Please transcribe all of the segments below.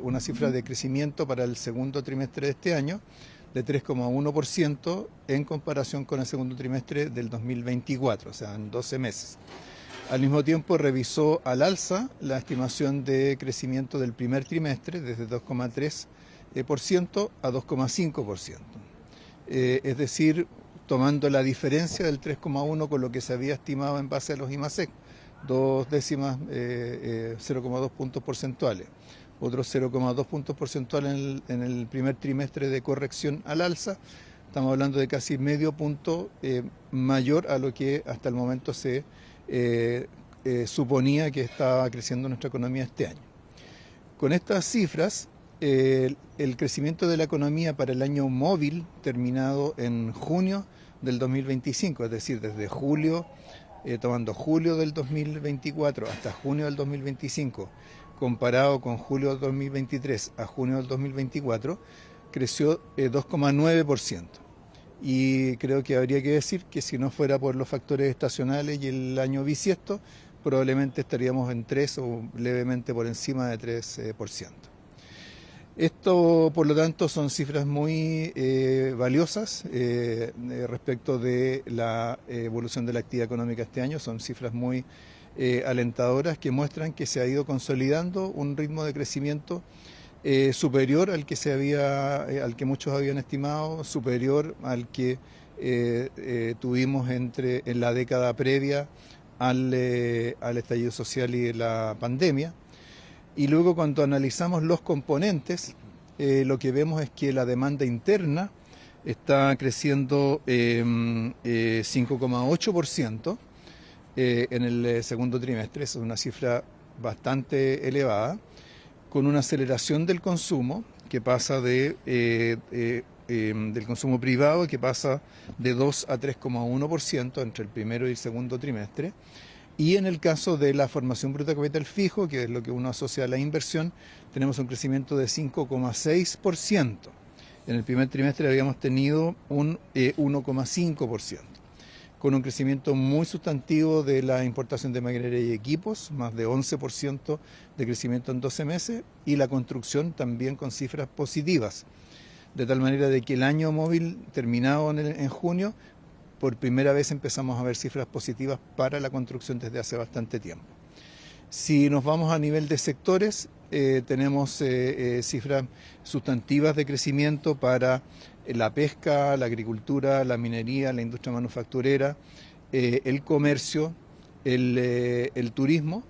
una cifra de crecimiento para el segundo trimestre de este año de 3,1% en comparación con el segundo trimestre del 2024, o sea, en 12 meses. Al mismo tiempo revisó al alza la estimación de crecimiento del primer trimestre desde 2,3% a 2,5%. Es decir, tomando la diferencia del 3,1 con lo que se había estimado en base a los IMASEC, 0,2 puntos porcentuales. Otros 0,2 puntos porcentuales en el primer trimestre de corrección al alza. Estamos hablando de casi medio punto mayor a lo que hasta el momento se suponía que estaba creciendo nuestra economía este año. Con estas cifras, el crecimiento de la economía para el año móvil terminado en junio del 2025, es decir, desde julio, tomando julio del 2024 hasta junio del 2025, comparado con julio del 2023 a junio del 2024, creció 2,9%. Y creo que habría que decir que si no fuera por los factores estacionales y el año bisiesto, probablemente estaríamos en 3 o levemente por encima de 3%. Esto, por lo tanto, son cifras muy valiosas respecto de la evolución de la actividad económica este año. Son cifras muy alentadoras que muestran que se ha ido consolidando un ritmo de crecimiento superior al que al que muchos habían estimado, superior al que tuvimos en la década previa al estallido social y la pandemia. Y luego, cuando analizamos los componentes, lo que vemos es que la demanda interna está creciendo 5,8% en el segundo trimestre. Es una cifra bastante elevada, con una aceleración del consumo que pasa del consumo privado, que pasa de 2 a 3,1% entre el primero y el segundo trimestre. Y en el caso de la formación bruta de capital fijo, que es lo que uno asocia a la inversión, tenemos un crecimiento de 5,6%. En el primer trimestre habíamos tenido un 1,5%, con un crecimiento muy sustantivo de la importación de maquinaria y equipos, más de 11% de crecimiento en 12 meses, y la construcción también con cifras positivas, de tal manera de que el año móvil terminado en junio, por primera vez empezamos a ver cifras positivas para la construcción desde hace bastante tiempo. Si nos vamos a nivel de sectores, tenemos cifras sustantivas de crecimiento para la pesca, la agricultura, la minería, la industria manufacturera, el comercio, el turismo,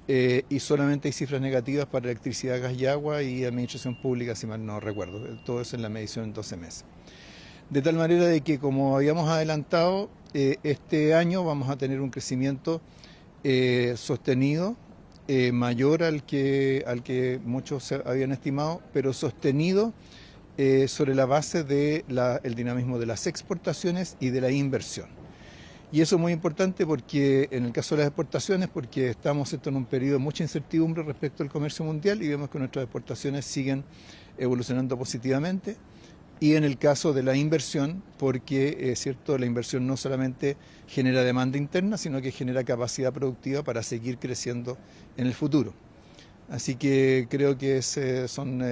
y solamente hay cifras negativas para electricidad, gas y agua y administración pública, si mal no recuerdo. Todo eso en la medición en 12 meses. De tal manera de que, como habíamos adelantado, este año vamos a tener un crecimiento sostenido, mayor al que muchos habían estimado, pero sostenido sobre la base del dinamismo de las exportaciones y de la inversión. Y eso es muy importante porque, en el caso de las exportaciones, porque estamos en un periodo de mucha incertidumbre respecto al comercio mundial y vemos que nuestras exportaciones siguen evolucionando positivamente. Y en el caso de la inversión, porque es cierto, la inversión no solamente genera demanda interna, sino que genera capacidad productiva para seguir creciendo en el futuro. Así que creo que son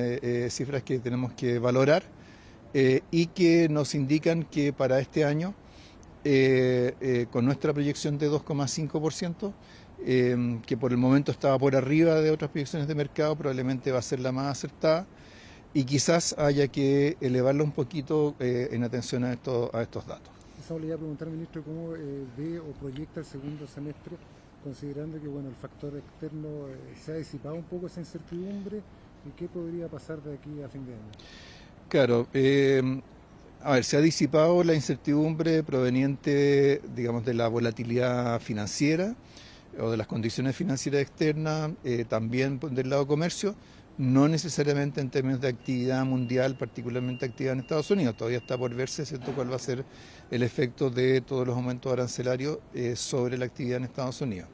cifras que tenemos que valorar y que nos indican que para este año, con nuestra proyección de 2,5%, que por el momento estaba por arriba de otras proyecciones de mercado, probablemente va a ser la más acertada. Y quizás haya que elevarlo un poquito en atención a estos datos. Eso le iba a preguntar, ministro, cómo ve o proyecta el segundo semestre, considerando que el factor externo se ha disipado un poco esa incertidumbre, y qué podría pasar de aquí a fin de año. Claro, se ha disipado la incertidumbre proveniente, digamos, de la volatilidad financiera o de las condiciones financieras externas, también del lado comercio. No necesariamente en términos de actividad mundial, particularmente actividad en Estados Unidos. Todavía está por verse, ¿cierto?, cuál va a ser el efecto de todos los aumentos arancelarios sobre la actividad en Estados Unidos.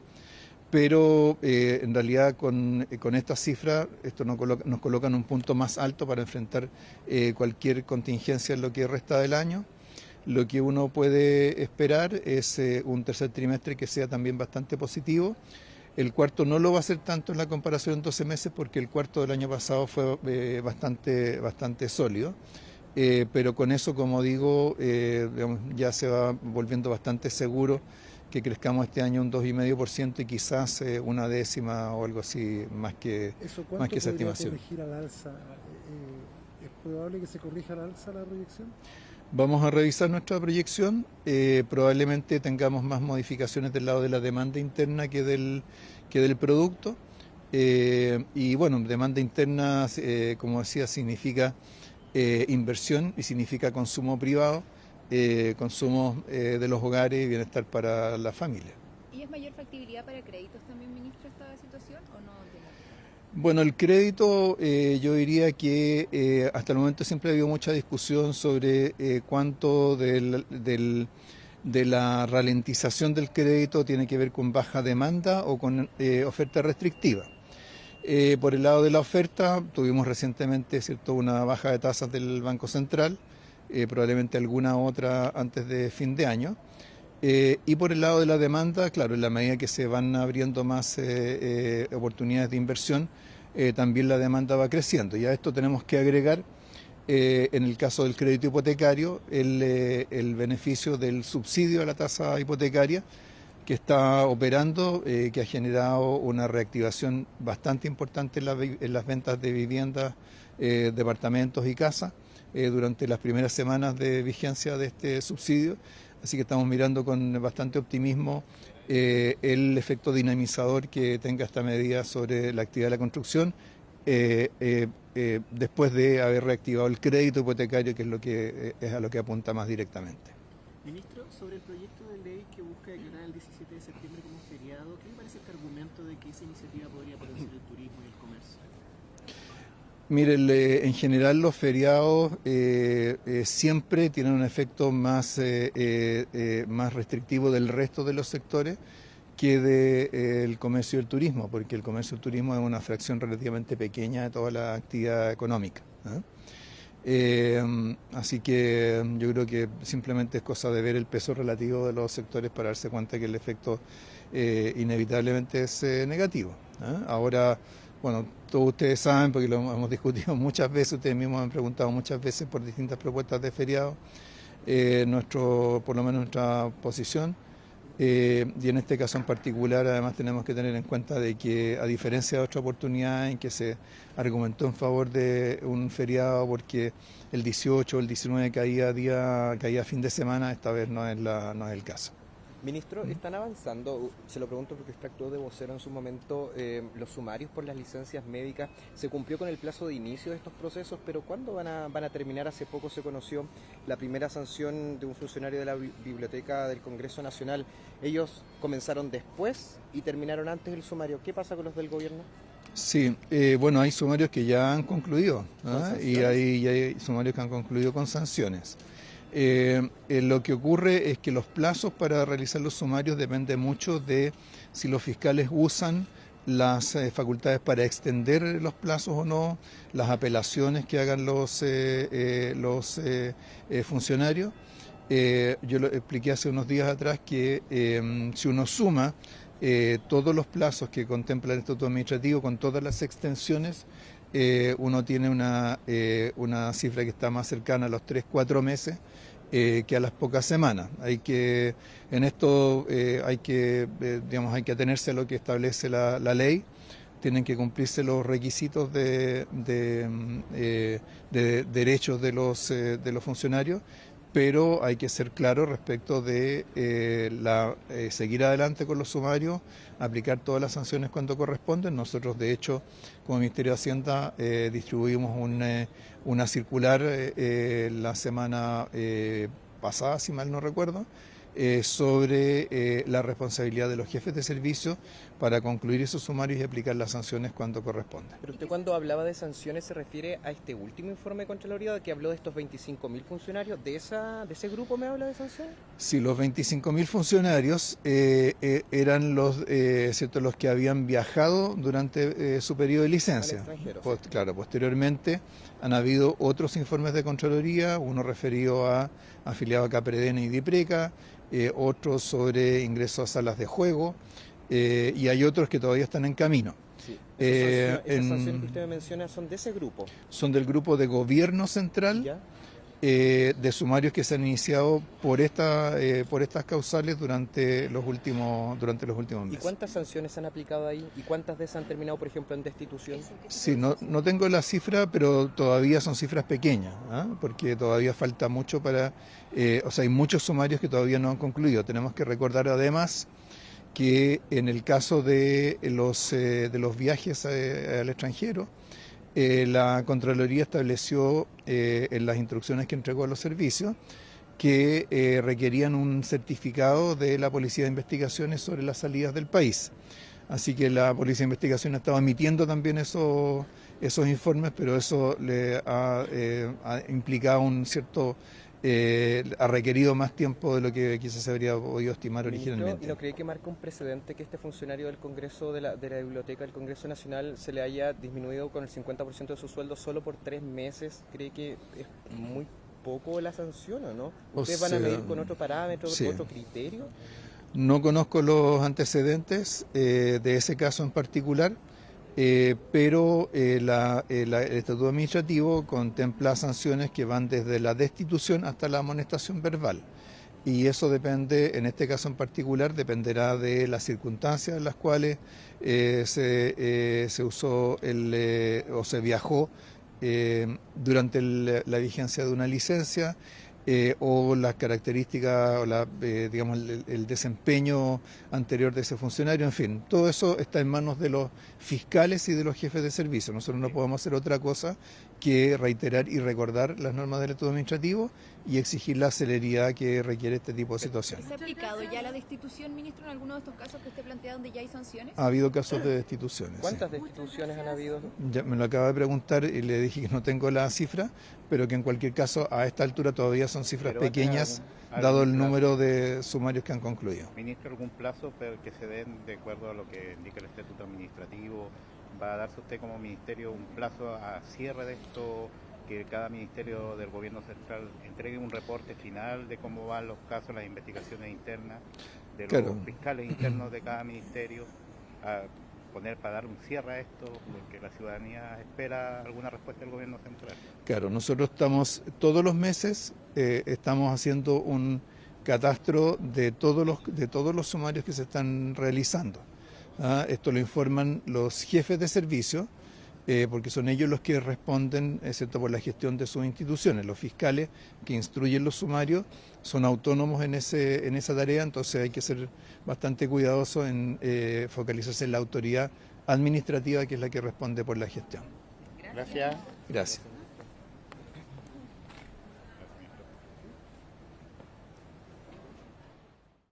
Pero en realidad con estas cifras esto nos coloca en un punto más alto para enfrentar cualquier contingencia en lo que resta del año. Lo que uno puede esperar es un tercer trimestre que sea también bastante positivo, El cuarto no lo va a hacer tanto en la comparación en 12 meses porque el cuarto del año pasado fue bastante sólido. Pero con eso, como digo, digamos, ya se va volviendo bastante seguro que crezcamos este año un 2,5% y quizás una décima o algo así ¿Eso más cuánto que esa podría estimación. corregir al alza? ¿Es probable que se corrija al alza la proyección? Vamos a revisar nuestra proyección, probablemente tengamos más modificaciones del lado de la demanda interna que del producto. Y bueno, demanda interna, como decía, significa inversión y significa consumo privado, consumo de los hogares y bienestar para la familia. ¿Y es mayor factibilidad para créditos también, ministro, esta situación o no tiene? Bueno, el crédito, yo diría que hasta el momento siempre ha habido mucha discusión sobre cuánto de la ralentización del crédito tiene que ver con baja demanda o con oferta restrictiva. Por el lado de la oferta, tuvimos recientemente, ¿cierto?, una baja de tasas del Banco Central, probablemente alguna otra antes de fin de año. Y por el lado de la demanda, claro, en la medida que se van abriendo más oportunidades de inversión, también la demanda va creciendo. Y a esto tenemos que agregar, en el caso del crédito hipotecario, el beneficio del subsidio a la tasa hipotecaria, que está operando, que ha generado una reactivación bastante importante en las ventas de viviendas, departamentos y casas durante las primeras semanas de vigencia de este subsidio. Así que estamos mirando con bastante optimismo el efecto dinamizador que tenga esta medida sobre la actividad de la construcción después de haber reactivado el crédito hipotecario, que es es a lo que apunta más directamente. Ministro, sobre el proyecto de ley que busca declarar el 17 de septiembre como feriado, ¿qué le parece este argumento de que esa iniciativa podría potenciar el turismo y el comercio? Mire, en general los feriados siempre tienen un efecto más restrictivo del resto de los sectores que del comercio y el turismo, porque el comercio y el turismo es una fracción relativamente pequeña de toda la actividad económica, ¿eh? Así que yo creo que simplemente es cosa de ver el peso relativo de los sectores para darse cuenta que el efecto inevitablemente es negativo, ¿eh? Ahora, bueno, todos ustedes saben, porque lo hemos discutido muchas veces, ustedes mismos me han preguntado muchas veces por distintas propuestas de feriado, por lo menos nuestra posición. Y en este caso en particular, además, tenemos que tener en cuenta de que, a diferencia de otra oportunidad en que se argumentó en favor de un feriado porque el 18 o el 19 caía fin de semana, esta vez no es el caso. Ministro, ¿están avanzando? Se lo pregunto porque usted actuó de vocero en su momento. Los sumarios por las licencias médicas, se cumplió con el plazo de inicio de estos procesos, pero ¿cuándo van a terminar? Hace poco se conoció la primera sanción de un funcionario de la Biblioteca del Congreso Nacional. Ellos comenzaron después y terminaron antes el sumario. ¿Qué pasa con los del gobierno? Sí, bueno, hay sumarios que ya han concluido, ¿eh? Y hay sumarios que han concluido con sanciones. Lo que ocurre es que los plazos para realizar los sumarios dependen mucho de si los fiscales usan las facultades para extender los plazos o no, las apelaciones que hagan los funcionarios. Yo lo expliqué hace unos días atrás que si uno suma todos los plazos que contempla el Estatuto Administrativo con todas las extensiones, uno tiene una cifra que está más cercana a los 3-4 meses que a las pocas semanas. En esto hay que atenerse a lo que establece la ley. Tienen que cumplirse los requisitos de derechos de los funcionarios, pero hay que ser claro respecto de seguir adelante con los sumarios, aplicar todas las sanciones cuando corresponden. Nosotros, de hecho, como Ministerio de Hacienda, distribuimos una circular la semana pasada, si mal no recuerdo, sobre la responsabilidad de los jefes de servicio para concluir esos sumarios y aplicar las sanciones cuando corresponda. Pero usted, cuando hablaba de sanciones, se refiere a este último informe de Contraloría que habló de estos 25.000 funcionarios. ¿De ese grupo me habla de sanciones? Sí, los 25.000 funcionarios eran los que habían viajado durante su periodo de licencia. Claro, posteriormente han habido otros informes de Contraloría, uno referido a afiliados a Capredena y Dipreca, otros sobre ingresos a salas de juego, y hay otros que todavía están en camino. Sí. Esas sanciones que En- usted me menciona son de ese grupo. son del grupo de gobierno central, ¿Ya? de sumarios que se han iniciado por estas causales durante los últimos ¿Y meses. cuántas sanciones han aplicado ahí? ¿Y cuántas de esas han terminado, por ejemplo, en destitución? Sí, no tengo la cifra, pero todavía son cifras pequeñas, ¿ah? Porque todavía falta mucho o sea, hay muchos sumarios que todavía no han concluido. Tenemos que recordar además que en el caso de los viajes al extranjero, la Contraloría estableció en las instrucciones que entregó a los servicios que requerían un certificado de la Policía de Investigaciones sobre las salidas del país. Así que la Policía de Investigación ha estado emitiendo también esos informes, pero eso le ha implicado ha requerido más tiempo de lo que quizás se habría podido estimar Ministro, originalmente. ¿y no cree que marca un precedente que este funcionario del Congreso, de la Biblioteca del Congreso Nacional, se le haya disminuido con el 50% de su sueldo solo por 3 meses? ¿Cree que es muy poco la sanción o no? O ¿Ustedes van a sea, medir con otro parámetro, sí. otro criterio? No conozco los antecedentes de ese caso en particular, pero el Estatuto Administrativo contempla sanciones que van desde la destitución hasta la amonestación verbal. Y eso depende, en este caso en particular, dependerá de las circunstancias en las cuales se usó o se viajó durante la vigencia de una licencia. O las características o digamos el desempeño anterior de ese funcionario, en fin, todo eso está en manos de los fiscales y de los jefes de servicio. Nosotros no podemos hacer otra cosa que reiterar y recordar las normas del Estatuto Administrativo y exigir la celeridad que requiere este tipo de situaciones. ¿Se ha aplicado ya la destitución, ministro, en alguno de estos casos que usted plantea donde ya hay sanciones? Ha habido casos de destituciones. Sí. ¿Cuántas destituciones han habido? Ya me lo acaba de preguntar y le dije que no tengo la cifra, pero que en cualquier caso a esta altura todavía son cifras Pero pequeñas, algún dado el plazo. número de sumarios que han concluido. Ministro, ¿algún plazo que se den de acuerdo a lo que indica el Estatuto Administrativo? ¿Va a darse usted como ministerio un plazo a cierre de esto? Que cada ministerio del gobierno central entregue un reporte final de cómo van los casos, las investigaciones internas, de Claro. los fiscales internos de cada ministerio, para dar un cierre a esto, porque la ciudadanía espera alguna respuesta del gobierno central. Claro, nosotros todos los meses estamos haciendo un catastro de todos los sumarios que se están realizando. Esto lo informan los jefes de servicio, porque son ellos los que responden, excepto por la gestión de sus instituciones. Los fiscales que instruyen los sumarios son autónomos en esa tarea, entonces hay que ser bastante cuidadoso en focalizarse en la autoridad administrativa, que es la que responde por la gestión. Gracias. Gracias.